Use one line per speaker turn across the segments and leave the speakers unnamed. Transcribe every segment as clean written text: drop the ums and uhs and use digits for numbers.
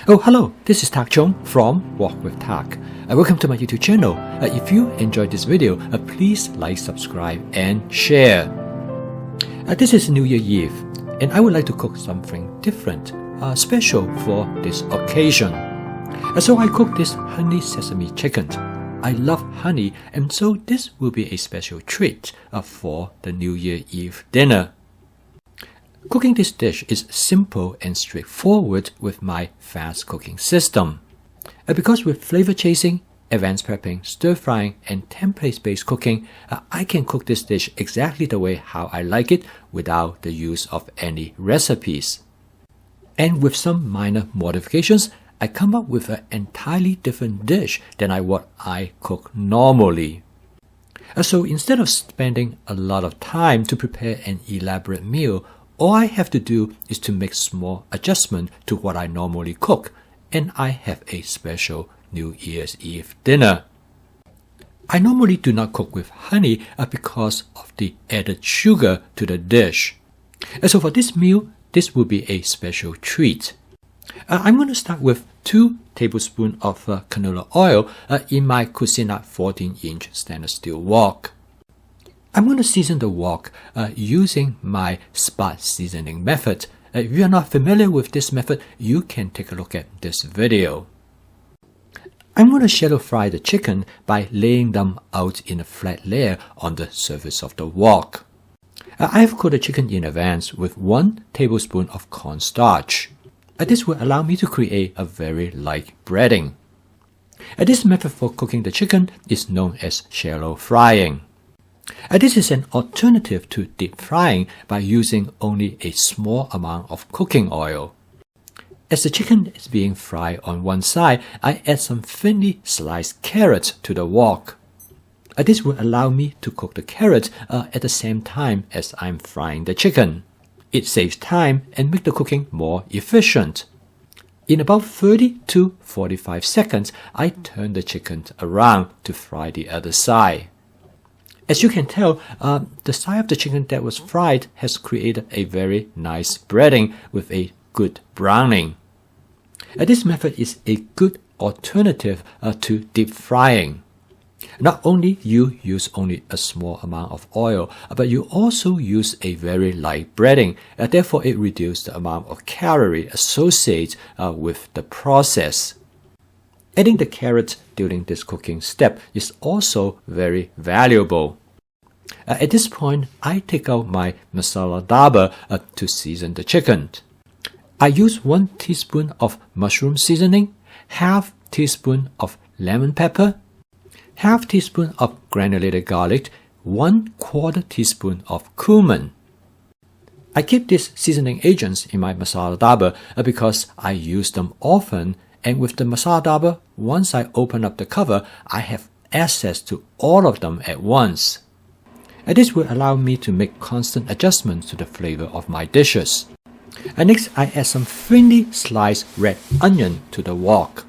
Oh, hello, this is Tak Chong from Walk with Tak. Welcome to my YouTube channel. If you enjoyed this video, please like, subscribe, and share. This is New Year Eve, and I would like to cook something different, special for this occasion. So I cooked this honey sesame chicken. I love honey, and so this will be a special treat for the New Year Eve dinner. Cooking this dish is simple and straightforward with my fast cooking system. Because with flavor chasing, advanced prepping, stir frying, and template-based cooking, I can cook this dish exactly the way how I like it without the use of any recipes. And with some minor modifications, I come up with an entirely different dish than what I cook normally. So instead of spending a lot of time to prepare an elaborate meal, all I have to do is to make small adjustment to what I normally cook, and I have a special New Year's Eve dinner. I normally do not cook with honey because of the added sugar to the dish. So for this meal, this will be a special treat. I'm going to start with 2 tablespoons of canola oil in my Cucina 14-inch stainless steel wok. I'm going to season the wok using my spot seasoning method. If you are not familiar with this method, you can take a look at this video. I'm going to shallow fry the chicken by laying them out in a flat layer on the surface of the wok. I have cooked the chicken in advance with 1 tablespoon of cornstarch. This will allow me to create a very light breading. This method for cooking the chicken is known as shallow frying. This is an alternative to deep frying by using only a small amount of cooking oil. As the chicken is being fried on one side, I add some thinly sliced carrots to the wok. This will allow me to cook the carrots at the same time as I'm frying the chicken. It saves time and makes the cooking more efficient. In about 30 to 45 seconds, I turn the chicken around to fry the other side. As you can tell, the side of the chicken that was fried has created a very nice breading with a good browning. This method is a good alternative to deep frying. Not only you use only a small amount of oil, but you also use a very light breading. Therefore, it reduces the amount of calorie associated with the process. Adding the carrots during this cooking step is also very valuable. At this point, I take out my masala daba to season the chicken. I use 1 teaspoon of mushroom seasoning, half teaspoon of lemon pepper, half teaspoon of granulated garlic, 1/4 teaspoon of cumin. I keep these seasoning agents in my masala daba because I use them often, and with the masala daba, once I open up the cover, I have access to all of them at once. This will allow me to make constant adjustments to the flavor of my dishes. Next, I add some thinly sliced red onion to the wok.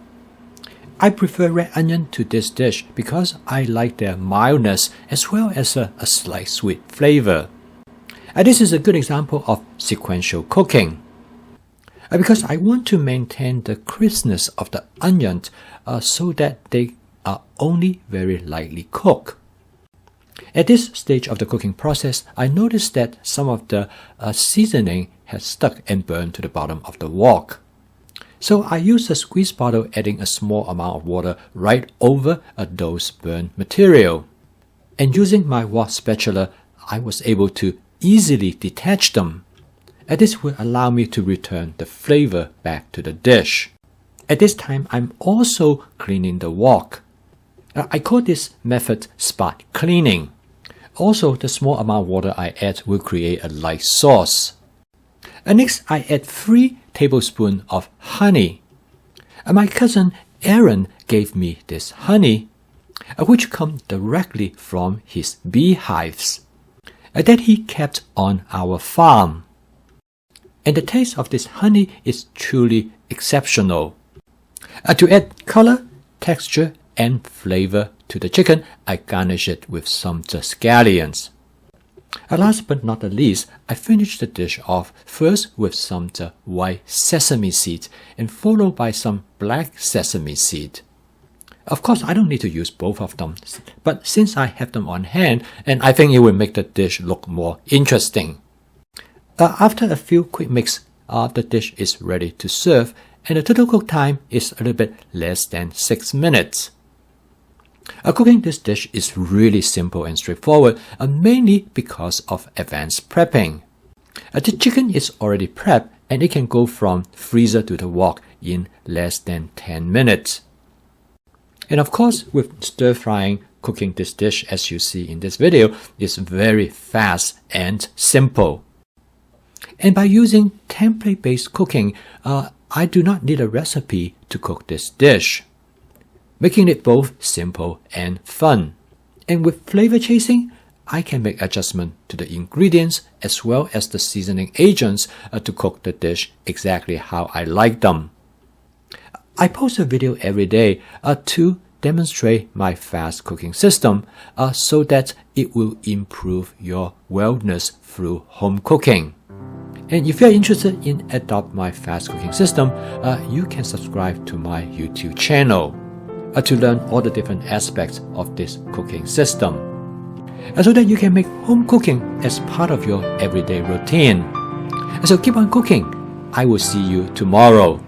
I prefer red onion to this dish because I like their mildness as well as a slight sweet flavor. This is a good example of sequential cooking. Because I want to maintain the crispness of the onion so that they are only very lightly cooked. At this stage of the cooking process, I noticed that some of the seasoning has stuck and burned to the bottom of the wok. So I used a squeeze bottle, adding a small amount of water right over those burnt material. And using my wok spatula, I was able to easily detach them. This will allow me to return the flavor back to the dish. At this time, I'm also cleaning the wok. I call this method spot cleaning. Also, the small amount of water I add will create a light sauce. Next, I add 3 tablespoons of honey. My cousin Aaron gave me this honey, which comes directly from his beehives that he kept on our farm. And the taste of this honey is truly exceptional. To add color, texture, and flavor to the chicken, I garnish it with some scallions. Last but not the least, I finished the dish off first with some white sesame seed and followed by some black sesame seed. Of course, I don't need to use both of them, but since I have them on hand, and I think it will make the dish look more interesting. After a few quick mix, the dish is ready to serve, and the total cook time is a little bit less than 6 minutes. Cooking this dish is really simple and straightforward, mainly because of advanced prepping. The chicken is already prepped, and it can go from freezer to the wok in less than 10 minutes. And of course, with stir frying, cooking this dish, as you see in this video, is very fast and simple. And by using template-based cooking, I do not need a recipe to cook this dish, making it both simple and fun. And with flavor chasing, I can make adjustments to the ingredients as well as the seasoning agents to cook the dish exactly how I like them. I post a video every day to demonstrate my fast cooking system so that it will improve your wellness through home cooking. And if you're interested in adopt my fast cooking system, you can subscribe to my YouTube channel to learn all the different aspects of this cooking system, so that you can make home cooking as part of your everyday routine. So keep on cooking. I will see you tomorrow.